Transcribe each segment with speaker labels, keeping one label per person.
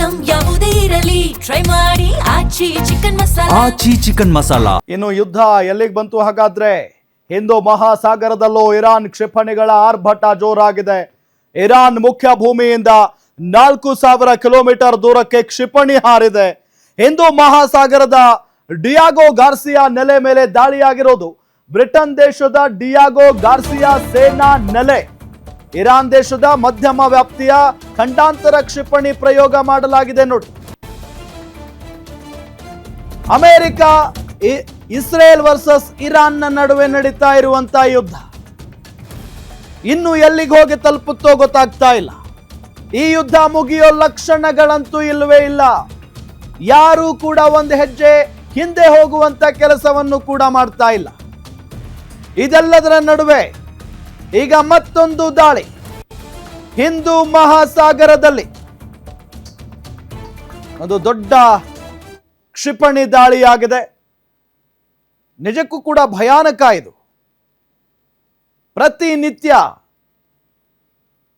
Speaker 1: Item ಯಾವುದೇ ಇರಲಿ try ಮಾಡಿ ಆಚಿ ಚಿಕನ್ ಮಸಾಲಾ.
Speaker 2: ಇನ್ನು ಯುದ್ಧ ಎಲ್ಲಿಗೆ ಬಂತು ಹಾಗಾದ್ರೆ? ಹಿಂದೂ ಮಹಾಸಾಗರದಲ್ಲೂ ಇರಾನ್ ಕ್ಷಿಪಣಿಗಳ ಆರ್ಭಟ ಜೋರಾಗಿದೆ. ಇರಾನ್ ಮುಖ್ಯ ಭೂಮಿಯಿಂದ 4000 ಕಿಲೋಮೀಟರ್ ದೂರಕ್ಕೆ ಕ್ಷಿಪಣಿ ಹಾರಿದೆ. ಹಿಂದೂ ಮಹಾಸಾಗರದ ಡಿಯಾಗೋ ಗಾರ್ಸಿಯಾ ನೆಲೆ ಮೇಲೆ ದಾಳಿಯಾಗಿರೋದು. ಬ್ರಿಟನ್ ದೇಶದ ಡಿಯಾಗೋ ಗಾರ್ಸಿಯಾ ಸೇನಾ ನೆಲೆ. ಇರಾನ್ ದೇಶದ ಮಧ್ಯಮ ವ್ಯಾಪ್ತಿಯ ಖಂಡಾಂತರ ಕ್ಷಿಪಣಿ ಪ್ರಯೋಗ ಮಾಡಲಾಗಿದೆ ನೋಡಿ. ಅಮೆರಿಕ ಇಸ್ರೇಲ್ ವರ್ಸಸ್ ಇರಾನ್ ನಡುವೆ ನಡೀತಾ ಇರುವಂತಹ ಯುದ್ಧ ಇನ್ನು ಎಲ್ಲಿಗೆ ಹೋಗಿ ತಲುಪುತ್ತೋ ಗೊತ್ತಾಗ್ತಾ ಇಲ್ಲ. ಈ ಯುದ್ಧ ಮುಗಿಯೋ ಲಕ್ಷಣಗಳಂತೂ ಇಲ್ಲವೇ ಇಲ್ಲ. ಯಾರೂ ಕೂಡ ಒಂದು ಹೆಜ್ಜೆ ಹಿಂದೆ ಹೋಗುವಂತ ಕೆಲಸವನ್ನು ಕೂಡ ಮಾಡ್ತಾ ಇಲ್ಲ. ಇದೆಲ್ಲದರ ನಡುವೆ ಈಗ ಮತ್ತೊಂದು ದಾಳಿ ಹಿಂದೂ ಮಹಾಸಾಗರದಲ್ಲಿ. ಒಂದು ದೊಡ್ಡ ಕ್ಷಿಪಣಿ ದಾಳಿಯಾಗಿದೆ. ನಿಜಕ್ಕೂ ಕೂಡ ಭಯಾನಕ ಇದು. ಪ್ರತಿನಿತ್ಯ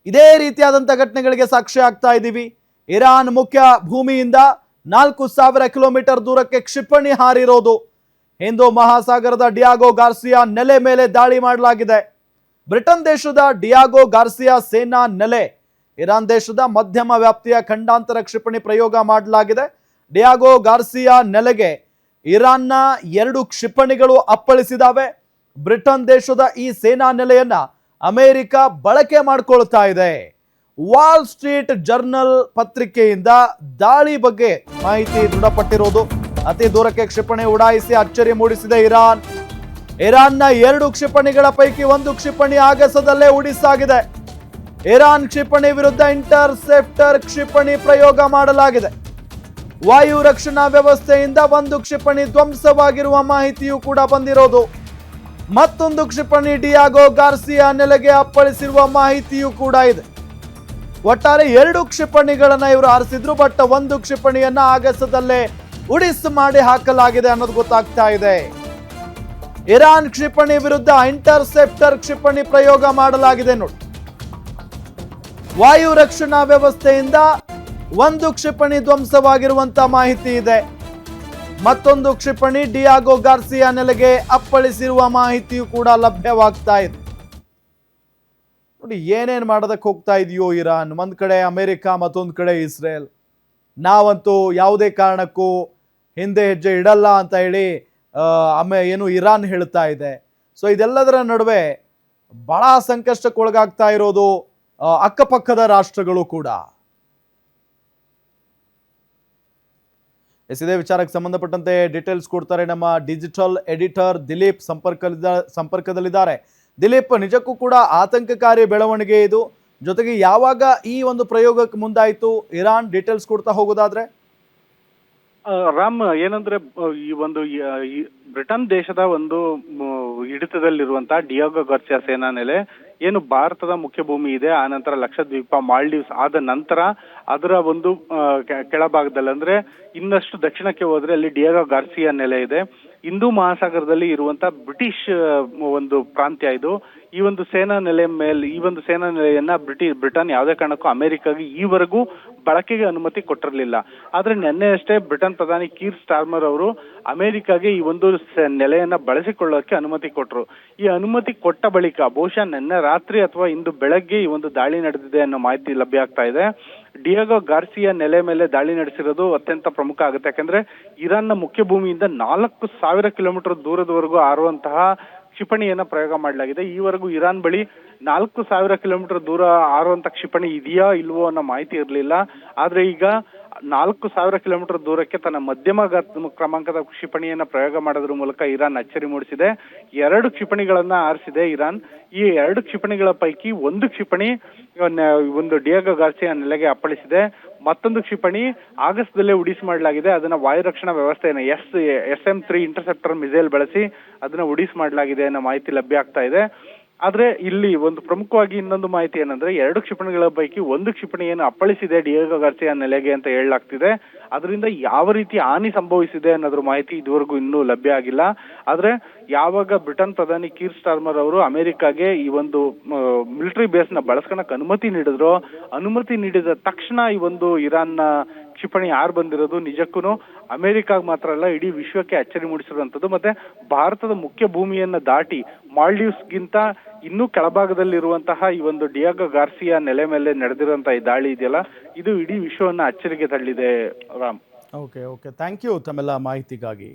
Speaker 2: ಇದೇ ರೀತಿಯಾದಂಥ ಘಟನೆಗಳಿಗೆ ಸಾಕ್ಷಿ ಆಗ್ತಾ ಇದ್ದೀವಿ. ಇರಾನ್ ಮುಖ್ಯ ಭೂಮಿಯಿಂದ 4000 ಕಿಲೋಮೀಟರ್ ದೂರಕ್ಕೆ ಕ್ಷಿಪಣಿ ಹಾರಿರೋದು. ಹಿಂದೂ ಮಹಾಸಾಗರದ ಡಿಯಾಗೋ ಗಾರ್ಸಿಯಾ ನೆಲೆ ಮೇಲೆ ದಾಳಿ ಮಾಡಲಾಗಿದೆ. ಬ್ರಿಟನ್ ದೇಶದ ಡಿಯಾಗೋ ಗಾರ್ಸಿಯಾ ಸೇನಾ ನೆಲೆ. ಇರಾನ್ ದೇಶದ ಮಧ್ಯಮ ವ್ಯಾಪ್ತಿಯ ಖಂಡಾಂತರ ಕ್ಷಿಪಣಿ ಪ್ರಯೋಗ ಮಾಡಲಾಗಿದೆ. ಡಿಯಾಗೋ ಗಾರ್ಸಿಯಾ ನೆಲೆಗೆ ಇರಾನ್ನ 2 ಕ್ಷಿಪಣಿಗಳು ಅಪ್ಪಳಿಸಿದಾವೆ. ಬ್ರಿಟನ್ ದೇಶದ ಈ ಸೇನಾ ನೆಲೆಯನ್ನ ಅಮೆರಿಕ ಬಳಕೆ ಮಾಡಿಕೊಳ್ತಾ ಇದೆ. ವಾಲ್ ಸ್ಟ್ರೀಟ್ ಜರ್ನಲ್ ಪತ್ರಿಕೆಯಿಂದ ದಾಳಿ ಬಗ್ಗೆ ಮಾಹಿತಿ ದೃಢಪಟ್ಟಿರೋದು. ಅತಿ ದೂರಕ್ಕೆ ಕ್ಷಿಪಣಿ ಉಡಾಯಿಸಿ ಅಚ್ಚರಿ ಮೂಡಿಸಿದೆ ಇರಾನ್. ಇರಾನ್ನ 2 ಕ್ಷಿಪಣಿಗಳ ಪೈಕಿ 1 ಕ್ಷಿಪಣಿ ಆಗಸದಲ್ಲೇ ಉಡಿಸಾಗಿದೆ. ಇರಾನ್ ಕ್ಷಿಪಣಿ ವಿರುದ್ಧ ಇಂಟರ್ಸೆಪ್ಟರ್ ಕ್ಷಿಪಣಿ ಪ್ರಯೋಗ ಮಾಡಲಾಗಿದೆ. ವಾಯು ರಕ್ಷಣಾ ವ್ಯವಸ್ಥೆಯಿಂದ 1 ಕ್ಷಿಪಣಿ ಧ್ವಂಸವಾಗಿರುವ ಮಾಹಿತಿಯೂ ಕೂಡ ಬಂದಿರೋದು. ಮತ್ತೊಂದು ಕ್ಷಿಪಣಿ ಡಿಯಾಗೋ ಗಾರ್ಸಿಯಾ ನೆಲೆಗೆ ಅಪ್ಪಳಿಸಿರುವ ಮಾಹಿತಿಯೂ ಕೂಡ ಇದೆ. ಒಟ್ಟಾರೆ 2 ಕ್ಷಿಪಣಿಗಳನ್ನ ಇವರು ಹಾರಿಸಿದ್ರು. ಬಟ್ 1 ಕ್ಷಿಪಣಿಯನ್ನ ಆಗಸದಲ್ಲೇ ಉಡಿಸ್ ಮಾಡಿ ಹಾಕಲಾಗಿದೆ ಅನ್ನೋದು ಗೊತ್ತಾಗ್ತಾ ಇದೆ. ಇರಾನ್ ಕ್ಷಿಪಣಿ ವಿರುದ್ಧ ಇಂಟರ್ಸೆಪ್ಟರ್ ಕ್ಷಿಪಣಿ ಪ್ರಯೋಗ ಮಾಡಲಾಗಿದೆ ನೋಡಿ. ವಾಯು ರಕ್ಷಣಾ ವ್ಯವಸ್ಥೆಯಿಂದ 1 ಕ್ಷಿಪಣಿ ಧ್ವಂಸವಾಗಿರುವಂತ ಮಾಹಿತಿ ಇದೆ. ಮತ್ತೊಂದು ಕ್ಷಿಪಣಿ ಡಿಯಾಗೋ ಗಾರ್ಸಿಯಾ ನೆಲೆಗೆ ಅಪ್ಪಳಿಸಿರುವ ಮಾಹಿತಿಯೂ ಕೂಡ ಲಭ್ಯವಾಗ್ತಾ ಇದೆ. ನೋಡಿ ಏನೇನ್ ಮಾಡೋದಕ್ಕೆ ಹೋಗ್ತಾ ಇದೆಯೋ ಇರಾನ್. ಒಂದ್ ಕಡೆ ಅಮೆರಿಕ, ಮತ್ತೊಂದು ಕಡೆ ಇಸ್ರೇಲ್. ನಾವಂತೂ ಯಾವುದೇ ಕಾರಣಕ್ಕೂ ಹಿಂದೆ ಹೆಜ್ಜೆ ಇಡಲ್ಲ ಅಂತ ಹೇಳಿ ಏನು ಇರಾನ್ ಹೇಳ್ತಾ ಇದೆ. ಸೊ ಇದೆಲ್ಲದರ ನಡುವೆ ಬಹಳ ಸಂಕಷ್ಟಕ್ಕೊಳಗಾಗ್ತಾ ಇರೋದು ಅಕ್ಕಪಕ್ಕದ ರಾಷ್ಟ್ರಗಳು ಕೂಡ. ಇದೇ ವಿಚಾರಕ್ಕೆ ಸಂಬಂಧಪಟ್ಟಂತೆ ಡೀಟೇಲ್ಸ್ ಕೊಡ್ತಾರೆ ನಮ್ಮ ಡಿಜಿಟಲ್ ಎಡಿಟರ್ ದಿಲೀಪ್ ಸಂಪರ್ಕದಲ್ಲಿದ್ದಾರೆ. ದಿಲೀಪ್, ನಿಜಕ್ಕೂ ಕೂಡ ಆತಂಕಕಾರಿ ಬೆಳವಣಿಗೆ ಇದು. ಜೊತೆಗೆ ಯಾವಾಗ ಈ ಒಂದು ಪ್ರಯೋಗಕ್ಕೆ ಮುಂದಾಯಿತು ಇರಾನ್, ಡೀಟೇಲ್ಸ್ ಕೊಡ್ತಾ ಹೋಗೋದಾದ್ರೆ?
Speaker 3: ರಾಮ್, ಏನಂದ್ರೆ ಈ ಒಂದು ಬ್ರಿಟನ್ ದೇಶದ ಒಂದು ಹಿಡಿತದಲ್ಲಿರುವಂತಹ ಡಿಯಾಗೋ ಗಾರ್ಸಿಯಾ ಸೇನಾ ನೆಲೆ ಏನು ಭಾರತದ ಮುಖ್ಯ ಭೂಮಿ ಇದೆ, ಆ ನಂತರ ಲಕ್ಷದ್ವೀಪ, ಮಾಲ್ಡೀವ್ಸ್ ಆದ ನಂತರ ಅದರ ಒಂದು ಕೆಳಭಾಗದಲ್ಲಿ ಅಂದ್ರೆ ಇನ್ನಷ್ಟು ದಕ್ಷಿಣಕ್ಕೆ ಹೋದ್ರೆ ಅಲ್ಲಿ ಡಿಯಾಗೋ ಗಾರ್ಸಿಯಾ ನೆಲೆ ಇದೆ. ಹಿಂದೂ ಮಹಾಸಾಗರದಲ್ಲಿ ಇರುವಂತಹ ಬ್ರಿಟಿಷ್ ಒಂದು ಪ್ರಾಂತ್ಯ ಇದು. ಈ ಒಂದು ಸೇನಾ ನೆಲೆಯನ್ನ ಬ್ರಿಟನ್ ಯಾವುದೇ ಕಾರಣಕ್ಕೂ ಅಮೆರಿಕಾಗೆ ಈವರೆಗೂ ಬಳಕೆಗೆ ಅನುಮತಿ ಕೊಟ್ಟಿರಲಿಲ್ಲ. ಆದ್ರೆ ನಿನ್ನೆ ಅಷ್ಟೇ ಬ್ರಿಟನ್ ಪ್ರಧಾನಿ ಕೀರ್ ಸ್ಟಾರ್ಮರ್ ಅವರು ಅಮೆರಿಕಾಗೆ ಈ ಒಂದು ನೆಲೆಯನ್ನ ಬಳಸಿಕೊಳ್ಳೋಕೆ ಅನುಮತಿ ಕೊಟ್ಟರು. ಈ ಅನುಮತಿ ಕೊಟ್ಟ ಬಳಿಕ ಬಹುಶಃ ನಿನ್ನೆ ರಾತ್ರಿ ಅಥವಾ ಇಂದು ಬೆಳಗ್ಗೆ ಈ ಒಂದು ದಾಳಿ ನಡೆದಿದೆ ಅನ್ನೋ ಮಾಹಿತಿ ಲಭ್ಯ ಆಗ್ತಾ ಇದೆ. ಡಿಯಾಗೋ ಗಾರ್ಸಿಯಾ ನೆಲೆ ಮೇಲೆ ದಾಳಿ ನಡೆಸಿರೋದು ಅತ್ಯಂತ ಪ್ರಮುಖ ಆಗುತ್ತೆ. ಯಾಕಂದ್ರೆ ಇರಾನ್ನ ಮುಖ್ಯ ಭೂಮಿಯಿಂದ 4000 ಕಿಲೋಮೀಟರ್ ದೂರದವರೆಗೂ ಹಾರುವಂತಹ ಕ್ಷಿಪಣಿಯನ್ನ ಪ್ರಯೋಗ ಮಾಡಲಾಗಿದೆ. ಈವರೆಗೂ ಇರಾನ್ ಬಳಿ 4000 ಕಿಲೋಮೀಟರ್ ದೂರ ಹಾರುವಂತ ಕ್ಷಿಪಣಿ ಇದೆಯಾ ಇಲ್ವೋ ಅನ್ನೋ ಮಾಹಿತಿ ಇರಲಿಲ್ಲ. ಆದ್ರೆ ಈಗ 4000 ಕಿಲೋಮೀಟರ್ ದೂರಕ್ಕೆ ತನ್ನ ಮಧ್ಯಮ ಕ್ರಮಾಂಕದ ಕ್ಷಿಪಣಿಯನ್ನ ಪ್ರಯೋಗ ಮಾಡೋದ್ರ ಮೂಲಕ ಇರಾನ್ ಅಚ್ಚರಿ ಮೂಡಿಸಿದೆ. 2 ಕ್ಷಿಪಣಿಗಳನ್ನ ಹಾರಿಸಿದೆ ಇರಾನ್. ಈ 2 ಕ್ಷಿಪಣಿಗಳ ಪೈಕಿ 1 ಕ್ಷಿಪಣಿ ಒಂದು ಡಿಯಾಗೋ ಗಾರ್ಸಿಯಾ ನೆಲೆಗೆ ಅಪ್ಪಳಿಸಿದೆ. ಮತ್ತೊಂದು ಕ್ಷಿಪಣಿ ಆಗಸದಲ್ಲೇ ಉಡಿಸ್ ಮಾಡಲಾಗಿದೆ. ಅದನ್ನ ವಾಯು ರಕ್ಷಣಾ ವ್ಯವಸ್ಥೆಯನ್ನು SM-3 ಇಂಟರ್ಸೆಪ್ಟರ್ ಮಿಸೈಲ್ ಬಳಸಿ ಅದನ್ನ ಉಡಿಸ್ ಮಾಡಲಾಗಿದೆ ಅನ್ನೋ ಮಾಹಿತಿ ಲಭ್ಯ ಆಗ್ತಾ ಇದೆ. ಆದ್ರೆ ಇಲ್ಲಿ ಒಂದು ಪ್ರಮುಖವಾಗಿ ಇನ್ನೊಂದು ಮಾಹಿತಿ ಏನಂದ್ರೆ 2 ಕ್ಷಿಪಣಿಗಳ ಪೈಕಿ 1 ಕ್ಷಿಪಣಿಯನ್ನು ಅಪ್ಪಳಿಸಿದೆ ಡಿಯಾಗೋ ಗಾರ್ಸಿಯಾ ನೆಲೆಗೆ ಅಂತ ಹೇಳಲಾಗ್ತಿದೆ. ಅದರಿಂದ ಯಾವ ರೀತಿ ಹಾನಿ ಸಂಭವಿಸಿದೆ ಅನ್ನೋದ್ರ ಮಾಹಿತಿ ಇದುವರೆಗೂ ಇನ್ನೂ ಲಭ್ಯ ಆಗಿಲ್ಲ. ಆದ್ರೆ ಯಾವಾಗ ಬ್ರಿಟನ್ ಪ್ರಧಾನಿ ಕೀರ್ ಸ್ಟಾರ್ಮರ್ ಅವರು ಅಮೆರಿಕಾಗೆ ಈ ಒಂದು ಮಿಲಿಟರಿ ಬೇಸ್ ನ ಬಳಸ್ಕೊಳಕ್ ಅನುಮತಿ ನೀಡಿದ್ರು, ಅನುಮತಿ ನೀಡಿದ ತಕ್ಷಣ ಈ ಒಂದು ಇರಾನ್ನ ಕ್ಷಿಪಣಿ ಯಾರು ಬಂದಿರೋದು ನಿಜಕ್ಕೂ ಅಮೆರಿಕಾಗ್ ಮಾತ್ರ ಅಲ್ಲ ಇಡೀ ವಿಶ್ವಕ್ಕೆ ಅಚ್ಚರಿ ಮೂಡಿಸಿರುವಂತದ್ದು. ಮತ್ತೆ ಭಾರತದ ಮುಖ್ಯ ಭೂಮಿಯನ್ನ ದಾಟಿ ಮಾಲ್ಡೀವ್ಸ್ಗಿಂತ ಇನ್ನೂ ಕೆಳಭಾಗದಲ್ಲಿರುವಂತಹ ಈ ಒಂದು ಡಿಯಾಗೋ ಗಾರ್ಸಿಯಾ ನೆಲೆ ಮೇಲೆ ನಡೆದಿರುವಂತಹ ಈ ದಾಳಿ ಇದೆಯಲ್ಲ, ಇದು ಇಡೀ ವಿಶ್ವವನ್ನ ಅಚ್ಚರಿಗೆ ತಳ್ಳಿದೆ ರಾಮ್.
Speaker 2: ಓಕೆ ಥ್ಯಾಂಕ್ ಯು ತಮ್ಮೆಲ್ಲ ಮಾಹಿತಿಗಾಗಿ.